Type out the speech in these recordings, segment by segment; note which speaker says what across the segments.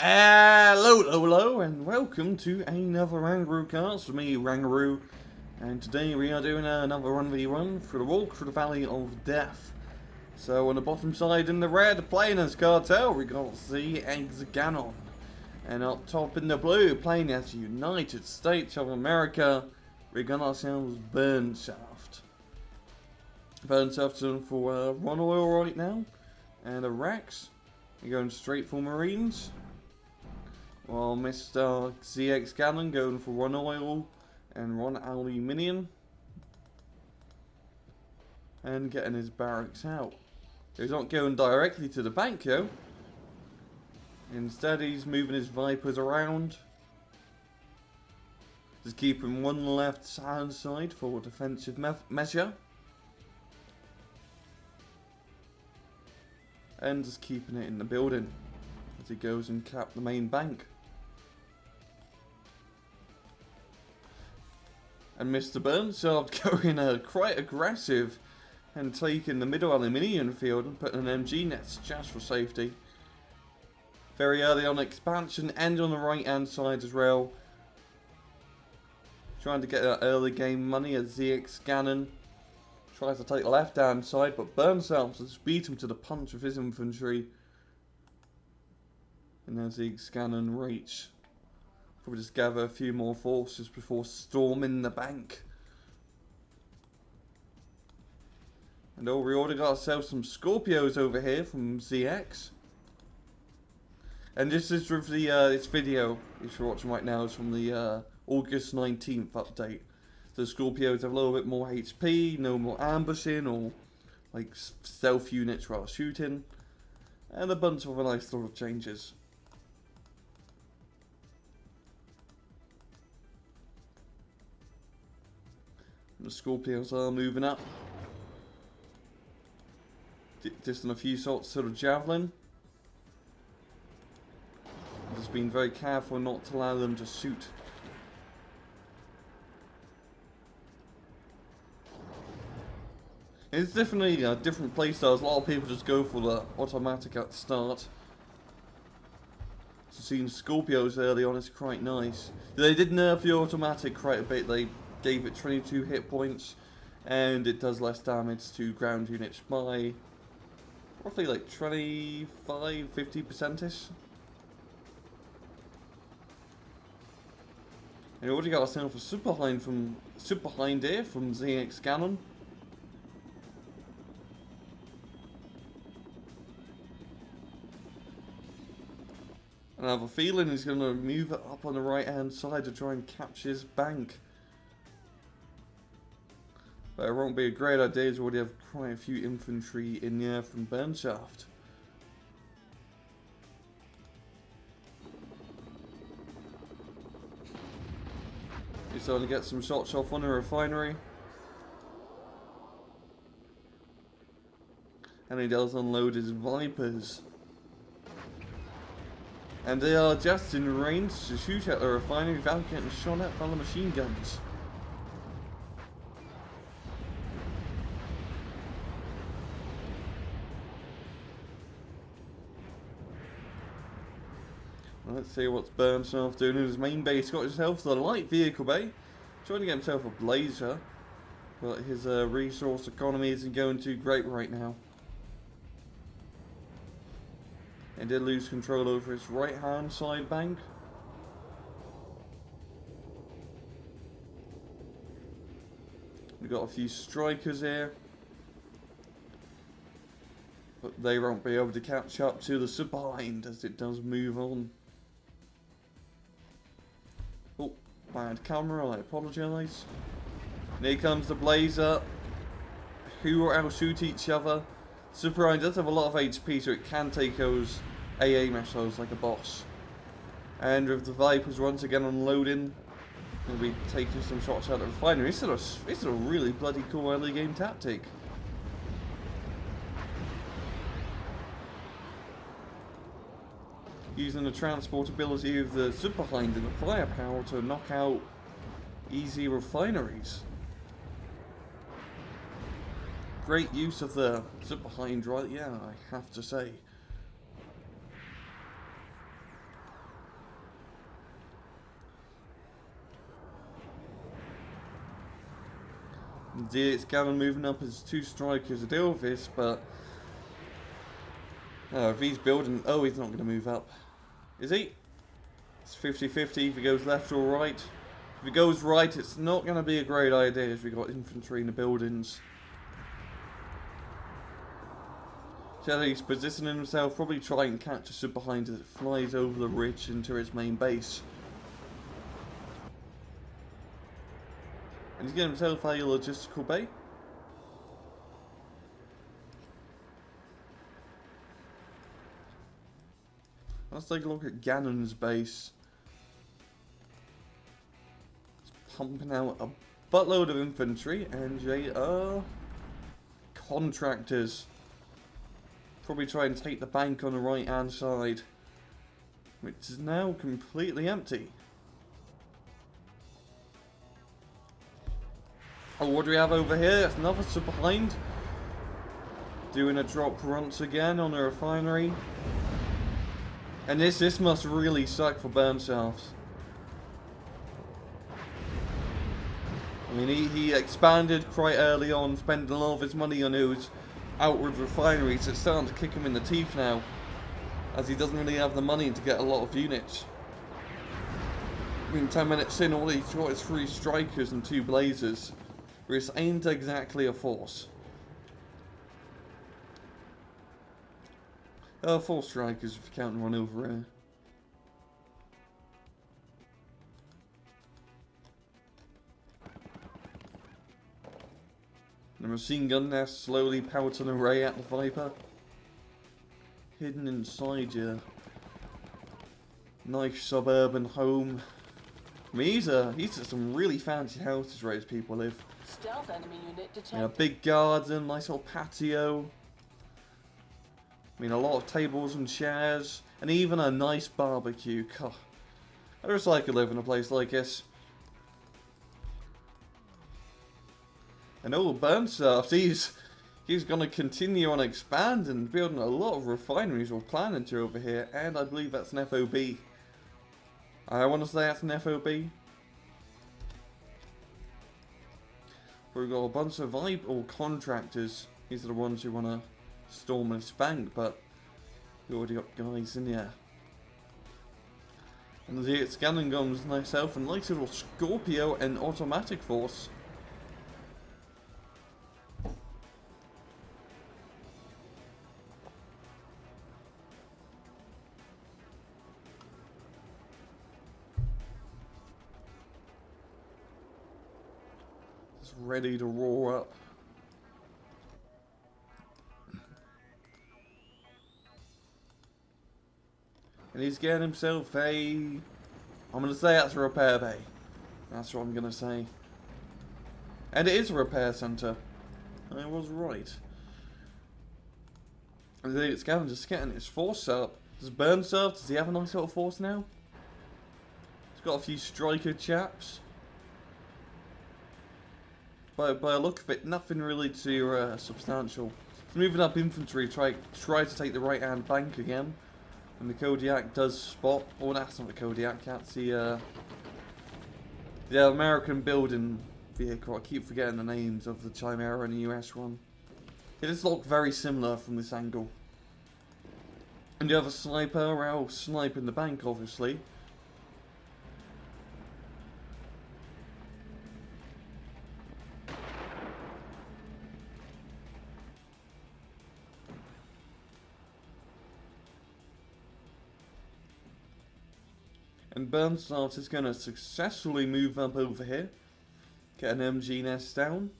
Speaker 1: Hello, and welcome to another Rangaroo cast with me, Rangaroo. And today we are doing another 1v1 for the walk through the Valley of Death. So on the bottom side in the red, playing as Cartel, we got ZX Ganon. And up top in the blue, playing as United States of America, we got ourselves Burnshaft. Burnshaft's in for Ron Oil right now, and a Rex. We're going straight for Marines. While Mr. ZX Ganon going for Ron Oil and Ron Aluminium. And getting his barracks out. He's not going directly to the bank though. Instead he's moving his Vipers around. Just keeping one left hand side for defensive measure. And just keeping it in the building as he goes and cap the main bank. And Mr. Burnshaft going quite aggressive and taking the middle aluminium field and putting an MG nest just for safety. Very early on expansion and on the right hand side as well. Trying to get that early game money as ZX Ganon tries to take the left hand side, but Burnshaft just beat him to the punch with his infantry. And now ZX Ganon reach. Probably just gather a few more forces before storming the bank. And we already got ourselves some Scorpios over here from ZX. And this is with the this video, if you're watching right now, is from the August 19th update. So Scorpios have a little bit more HP, no more ambushing or like stealth units while shooting. And a bunch of nice little changes. The Scorpios are moving up. Just in a few shots to the Javelin. Just being very careful not to allow them to shoot. It's definitely different playstyles. A lot of people just go for the automatic at the start. So seeing Scorpios early on is quite nice. They did nerf the automatic quite a bit. They gave it 22 hit points, and it does less damage to ground units by roughly like 25-50%ish. And we already got ourselves a Super Hind here from ZX Ganon. And I have a feeling he's going to move it up on the right hand side to try and capture his bank. But it won't be a great idea to already have quite a few infantry in there from Burnshaft. He's starting to get some shots off on the refinery. And he does unload his Vipers. And they are just in range to shoot at the refinery without getting shot at by the machine guns. Let's see what's Burnshaft doing in his main base. Got himself the light vehicle bay. Trying to get himself a Blazer. But his resource economy isn't going too great right now. And did lose control over his right hand side bank. We've got a few strikers here. But they won't be able to catch up to the Super Hind as it does move on. Oh, bad camera, I apologise. And here comes the Blazer. Who will outshoot each other. Super Hind does have a lot of HP, so it can take those AA missiles like a boss. And with the Vipers once again unloading, going to be taking some shots out of the refinery. This is a really bloody cool early game tactic. Using the transportability of the Super Hind and the firepower to knock out easy refineries. Great use of the Super Hind, right? Yeah, I have to say. Indeed, it's Gavin moving up as 2 strikers to deal with this, but if he's building... Oh, he's not going to move up. Is he? It's 50-50 if he goes left or right. If it goes right, it's not going to be a great idea if we've got infantry in the buildings. So he's positioning himself, probably try and catch us behind as it flies over the ridge into his main base. And he's getting himself a logistical bay. Let's take a look at Gannon's base. He's pumping out a buttload of infantry, and they are contractors. Probably try and take the bank on the right hand side, which is now completely empty. Oh, what do we have over here? That's another sub behind. Doing a drop once again on the refinery. And this must really suck for Burnsoft. I mean, he expanded quite early on, spending a lot of his money on those outward refineries. It's starting to kick him in the teeth now, as he doesn't really have the money to get a lot of units. I mean, 10 minutes in, all he's got is 3 strikers and 2 blazers. This ain't exactly a force. 4 strikers if you count one over here. The machine gun nest slowly pelting away at the Viper. Hidden inside your nice suburban home. I mean, these are some really fancy houses where these people live.
Speaker 2: Stealth enemy unit detected.
Speaker 1: Yeah, big garden, nice little patio. I mean, a lot of tables and chairs, and even a nice barbecue. God, I just like to live in a place like this. And Burnsoft, he's going to continue on expanding, building a lot of refineries we're planning to over here, and I believe that's an FOB. I want to say that's an FOB. We've got a bunch of contractors. These are the ones who want to storm and spank, but we already got guys in here. And the scanning guns myself and nice little Scorpio and automatic force. Just ready to roar up. And he's getting himself I'm going to say that's a repair bay. That's what I'm going to say. And it is a repair centre. I was right. And it's Gavin just getting his force up. Does Burnsoft, does he have a nice little force now? He's got a few striker chaps. But by the look of it, nothing really too substantial. He's moving up infantry, try to take the right hand bank again. And the Kodiak does spot. Oh, that's not the Kodiak. That's the American building vehicle. I keep forgetting the names of the Chimera and the US one. It does look very similar from this angle. And the other sniper out sniping the bank, obviously. And Burnsoft is going to successfully move up over here. Get an MG nest down.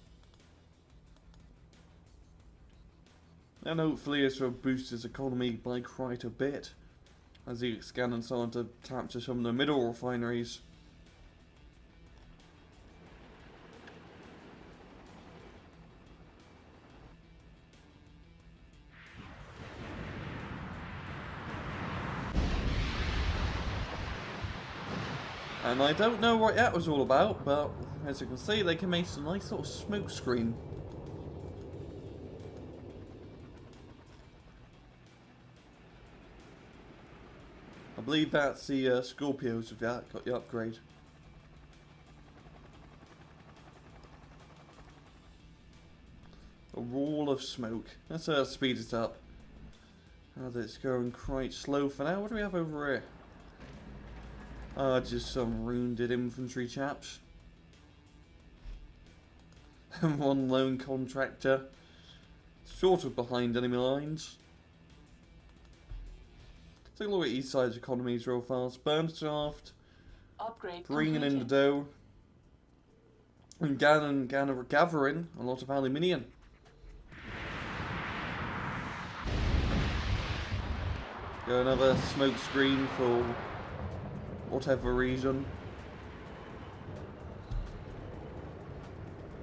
Speaker 1: And hopefully this will boost his economy by quite a bit. As he's scanning starting to capture some of the middle refineries. And I don't know what that was all about, but as you can see, they can make some nice little smoke screen. I believe that's the Scorpios with that, got the upgrade. A wall of smoke. Let's speed it up. As it's going quite slow for now. What do we have over here? Just some wounded infantry chaps. And one lone contractor. Sort of behind enemy lines. Take a look at each side's economies real fast. Bernstaft
Speaker 2: Upgrade
Speaker 1: bringing in the
Speaker 2: completed.
Speaker 1: dough. And gathering a lot of aluminium. Got another smoke screen for whatever reason.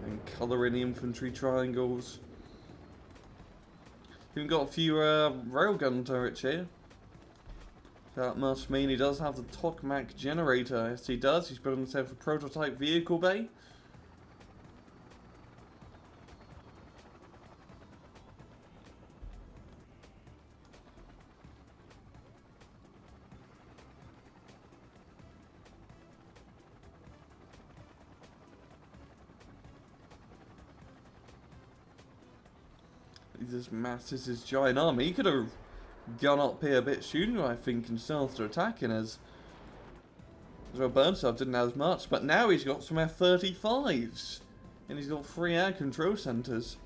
Speaker 1: And colouring the infantry triangles. We've got a few railgun turrets here. That must mean he does have the Tokmak generator. Yes, he does. He's building himself a prototype vehicle bay. He just masses his giant army. He could have gone up here a bit sooner, I think, and started attacking us. As well, Burnside didn't have as much, but now he's got some F-35s. And he's got 3 air control centres.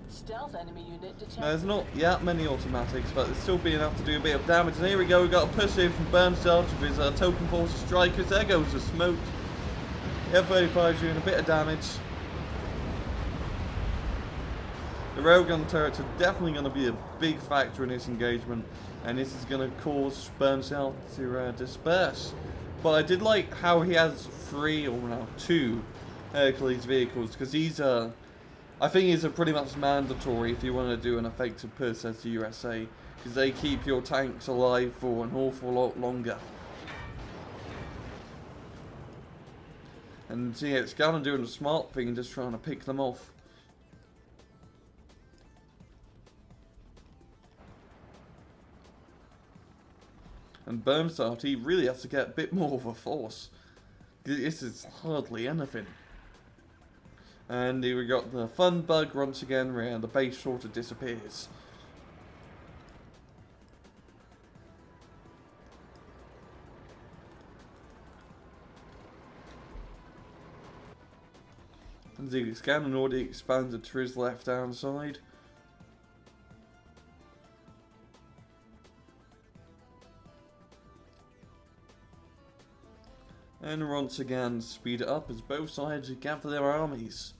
Speaker 2: Stealth enemy unit detected.
Speaker 1: Now, there's not that many automatics, but there's still be enough to do a bit of damage. And here we go, we've got a push here from Burnside with his token force strikers. There goes the smoke. The F-35's doing a bit of damage. The railgun turrets are definitely going to be a big factor in this engagement, and this is going to cause Burnside to disperse. But I did like how he has 3 or now 2 Hercules vehicles, because these are, I think these are pretty much mandatory if you want to do an effective push as the USA, because they keep your tanks alive for an awful lot longer. And yeah, it's kind of doing the smart thing and just trying to pick them off. And Burnside, he really has to get a bit more of a force. This is hardly anything. And here we got the fun bug once again, where the base sort of disappears. And the cannon already expanded to his left hand side. And once again, speed it up as both sides gather their armies.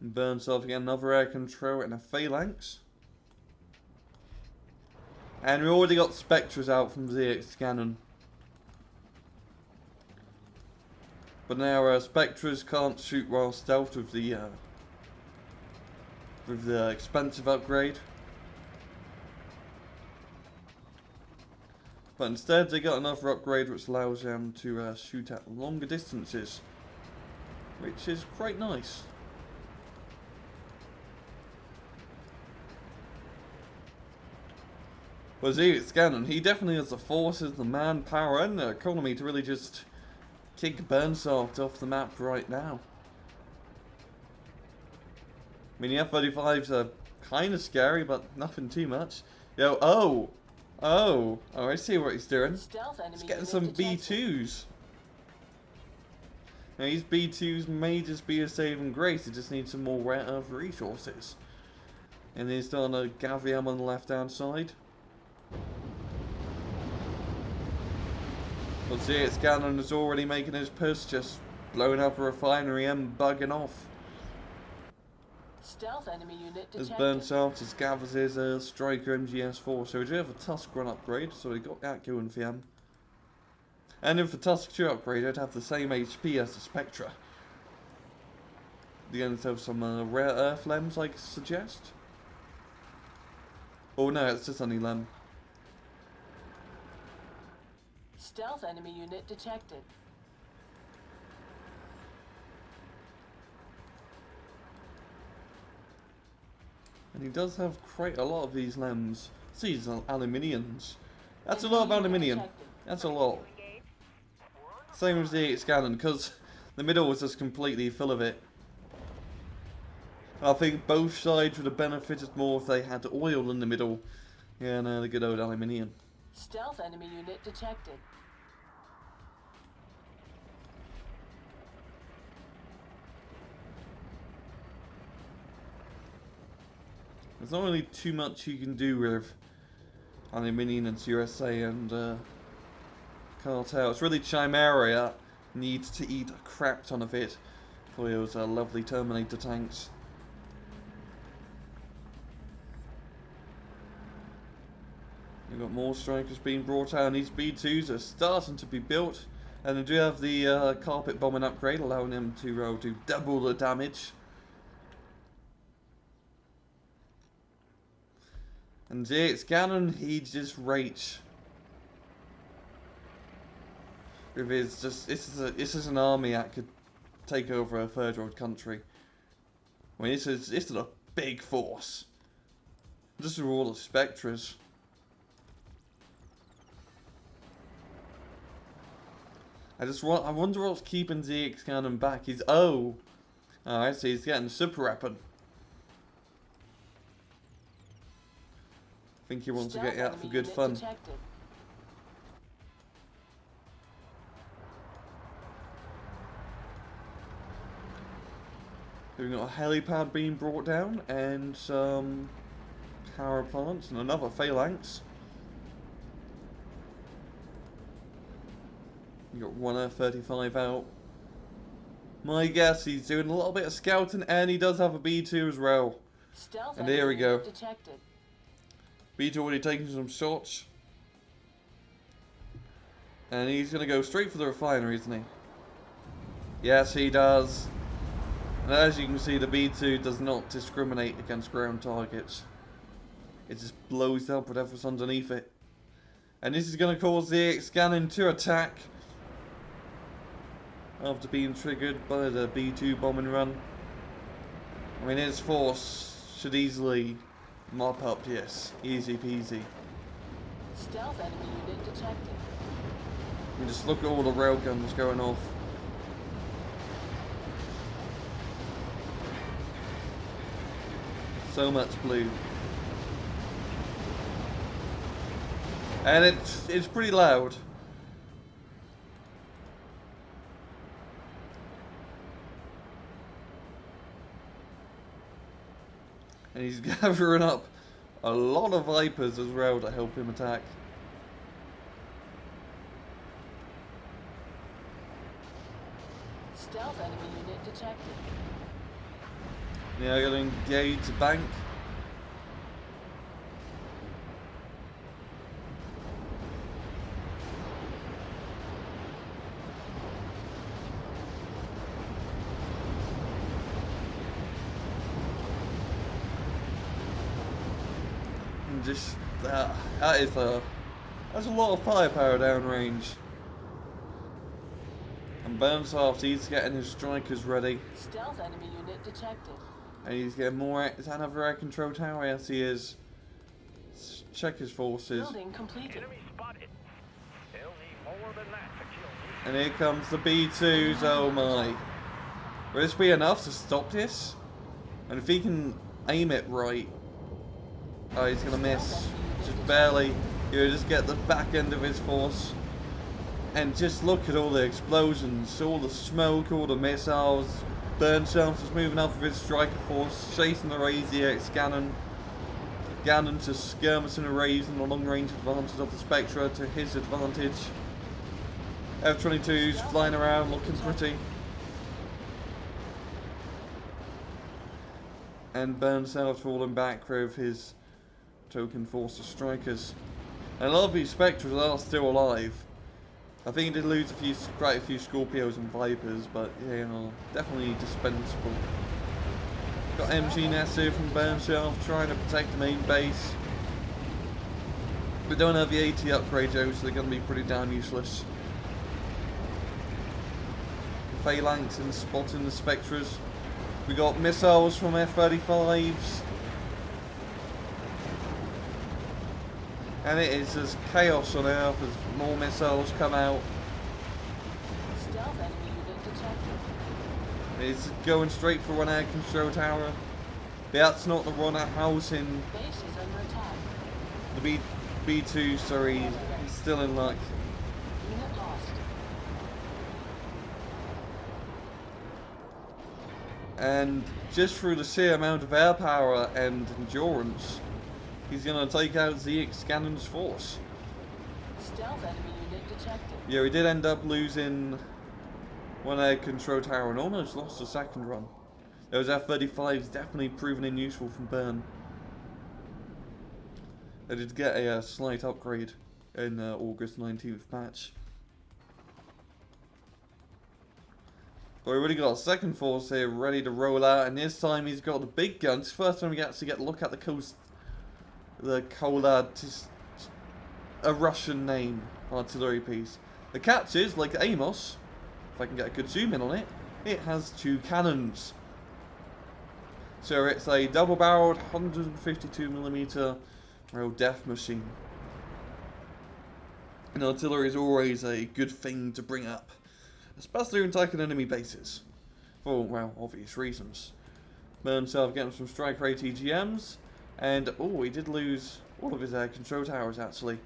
Speaker 1: And Burnside again, another air control and a phalanx. And we already got Spectres out from ZX Cannon. But now Spectres can't shoot while stealth with the expensive upgrade. But instead they got another upgrade which allows them to shoot at longer distances, which is quite nice. Well, ZX Cannon, he definitely has the forces, the manpower and the economy to really just kick Burnside off the map right now. I mean, the F-35s are kind of scary, but nothing too much. Yo, Oh, I see what he's doing.
Speaker 2: Stealth enemy
Speaker 1: He's getting
Speaker 2: unit
Speaker 1: some
Speaker 2: detected.
Speaker 1: B2s. Now, these B2s may just be a saving grace. It just needs some more rare earth resources. And he's done a Gaviam on the left hand side. But ZX Cannon is already making his push, just blowing up a refinery and bugging off.
Speaker 2: Stealth enemy unit
Speaker 1: As
Speaker 2: detected.
Speaker 1: Burnside just gathers his Striker MGS4, so we do have a Tusk Run upgrade, so we got that going for him. And if the Tusk 2 upgrade, I'd have the same HP as the Spectra. You're going to have some rare earth lems, I suggest? Oh no, it's just only lem.
Speaker 2: Stealth enemy unit detected.
Speaker 1: And he does have quite a lot of these lems. See, these are aluminiums. That's a
Speaker 2: Enemy
Speaker 1: lot of
Speaker 2: unit
Speaker 1: aluminium.
Speaker 2: detected.
Speaker 1: That's a lot. Same as the Cannon, because the middle was just completely full of it. I think both sides would have benefited more if they had oil in the middle. Yeah, no, the good old aluminium.
Speaker 2: Stealth enemy unit detected.
Speaker 1: There's not really too much you can do with aluminium and USA and Cartel. It's really Chimera needs to eat a crap ton of it for those lovely Terminator tanks. We've got more strikers being brought out, and these B2s are starting to be built. And they do have the carpet bombing upgrade, allowing them to do double the damage. And it's Gannon, he just rage. With his this is an army that could take over a third world country. I mean, this is a big force. Just with all the Spectres. I wonder what's keeping ZX Cannon back. He's I see. He's getting super weapon. I think he wants to get out for good fun.
Speaker 2: Detected.
Speaker 1: We've got a helipad being brought down and some power plants and another phalanx. You got one F-35 out. My guess, he's doing a little bit of scouting, and he does have a B2 as well.
Speaker 2: Stealth
Speaker 1: And there we go.
Speaker 2: Detected.
Speaker 1: B2 already taking some shots. And he's going to go straight for the refinery, isn't he? Yes, he does. And as you can see, the B2 does not discriminate against ground targets. It just blows up whatever's underneath it. And this is going to cause the X-Cannon to attack. After being triggered by the B2 bombing run. I mean, his force should easily mop up this. Easy peasy.
Speaker 2: Stealth enemy unit detected.
Speaker 1: And just look at all the railguns going off. So much blue. And it's pretty loud. And he's gathering up a lot of Vipers as well to help him attack.
Speaker 2: Stealth enemy unit detected.
Speaker 1: Now I'm going to engage the bank. Just that's a lot of firepower downrange. And Burnshaft, he's getting his strikers ready.
Speaker 2: Stealth enemy unit detected.
Speaker 1: And he's getting more. Is that another air control tower? Yes, he is. Let's check his forces.
Speaker 2: Building completed.
Speaker 3: Enemy spotted. They'll need more than that to kill me.
Speaker 1: And here comes the B2s. Oh my! Will this be enough to stop this? And if he can aim it right. Oh, he's gonna miss. Just barely. You just get the back end of his force. And just look at all the explosions, all the smoke, all the missiles. Burnshaft is moving up with his striker force, chasing the Rays EX Gannon. Gannon just skirmishing the Rays in the long range advantage of the Spectra to his advantage. F-22's flying around looking pretty. And Burnshaft falling back with his token force of strikers. And a lot of these Spectres are still alive. I think he did lose quite a few Scorpios and Vipers, but yeah, definitely dispensable. Got MG Nasu from Burnshaft trying to protect the main base. We don't have the AT upgrade though, so they're going to be pretty damn useless. Phalanx and spotting the Spectres. We got missiles from F-35s. And it is just chaos on Earth as more missiles come out. It's going straight for one air control tower. But that's not the one housing
Speaker 2: Base is under attack.
Speaker 1: the B2, sorry, he's still in luck.
Speaker 2: Unit lost.
Speaker 1: And just through the sheer amount of air power and endurance, he's going to take out ZX Cannon's force.
Speaker 2: Stealth enemy unit detected.
Speaker 1: Yeah, we did end up losing one air control tower and almost lost the second run. Those F-35s definitely proven in useful from Burn. I did get a slight upgrade in August 19th patch. But we already got a second force here ready to roll out, and this time he's got the big guns. First time we actually get a look at the coast, the Kolad, a Russian name artillery piece. The catch is, like Amos, if I can get a good zoom in on it, it has 2 cannons. So it's a double-barreled 152mm real death machine. And artillery is always a good thing to bring up, especially when attacking enemy bases, for, well, obvious reasons. Burn himself getting some strike rate EGMs, and oh, he did lose all of his air control towers actually.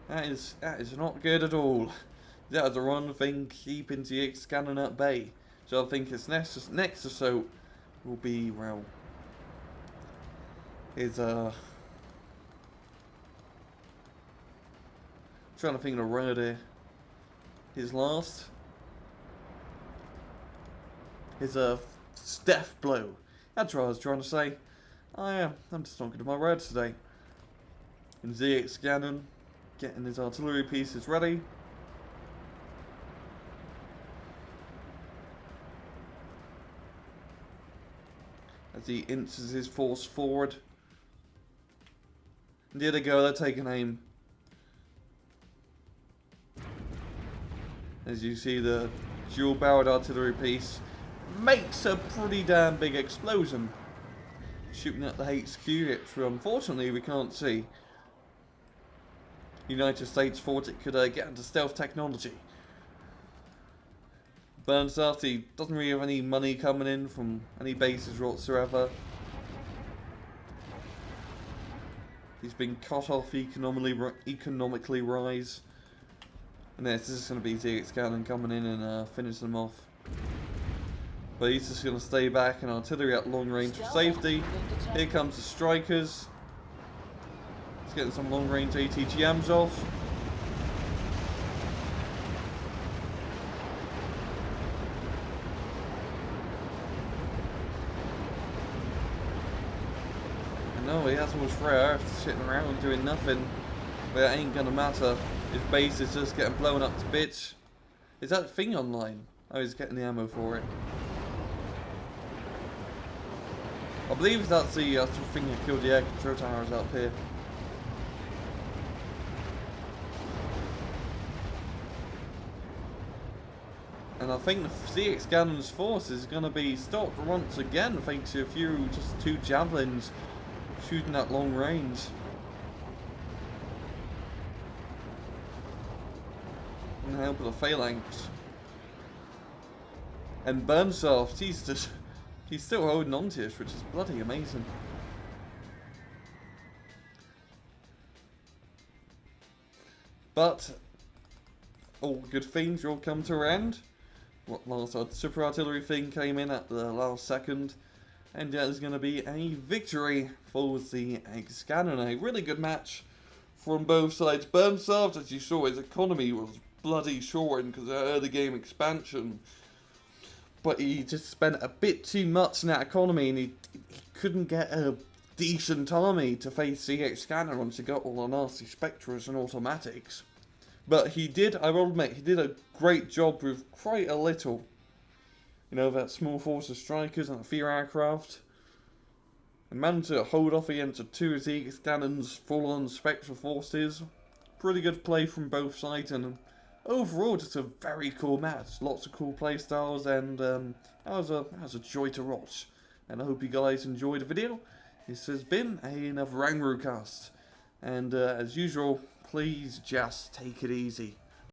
Speaker 1: That is not good at all. That is the one thing keeping ZX Cannon at bay. So I think his next assault will be, well, his trying to think of the word here. His last. His death blow. That's what I was trying to say. I'm just not good at my words today. And ZX Cannon getting his artillery pieces ready. As he inches his force forward. And there they go, they're taking aim. As you see, the dual-barreled artillery piece makes a pretty damn big explosion. Shooting at the HQ, which unfortunately we can't see. The United States thought it could get into stealth technology. Burns out, he doesn't really have any money coming in from any bases whatsoever. He's been cut off economically rise. And this is going to be ZX Cannon coming in and finish them off. But he's just going to stay back and artillery at long range for safety. Here comes the strikers. He's getting some long range ATGMs off. No, he has almost rare sitting around doing nothing. But it ain't gonna matter. His base is just getting blown up to bits. Is that thing online? Oh, he's getting the ammo for it. I believe that's the thing that killed the air control towers up here. And I think the ZX Cannon's force is going to be stopped once again thanks to a few, just 2 javelins shooting at long range. And the help of the phalanx. And Burnsoft, he's still holding on to this, which is bloody amazing. But all good things will come to an end. What last super artillery thing came in at the last second. And yeah, there's going to be a victory for the ZX Cannon. A really good match from both sides. Burnsoft, as you saw, his economy was bloody shortened because of early game expansion. But he just spent a bit too much in that economy, and he couldn't get a decent army to face ZX Cannon once he got all the nasty Spectres and automatics. But he did, I will admit, he did a great job with quite a little. You know, that small force of strikers and a few aircraft. And managed to hold off against the 2 ZX Cannon's full-on Spectre forces. Pretty good play from both sides, and overall just a very cool match. Lots of cool play styles, and that was a joy to watch. And I hope you guys enjoyed the video. This has been another Rangru cast. And as usual, please just take it easy.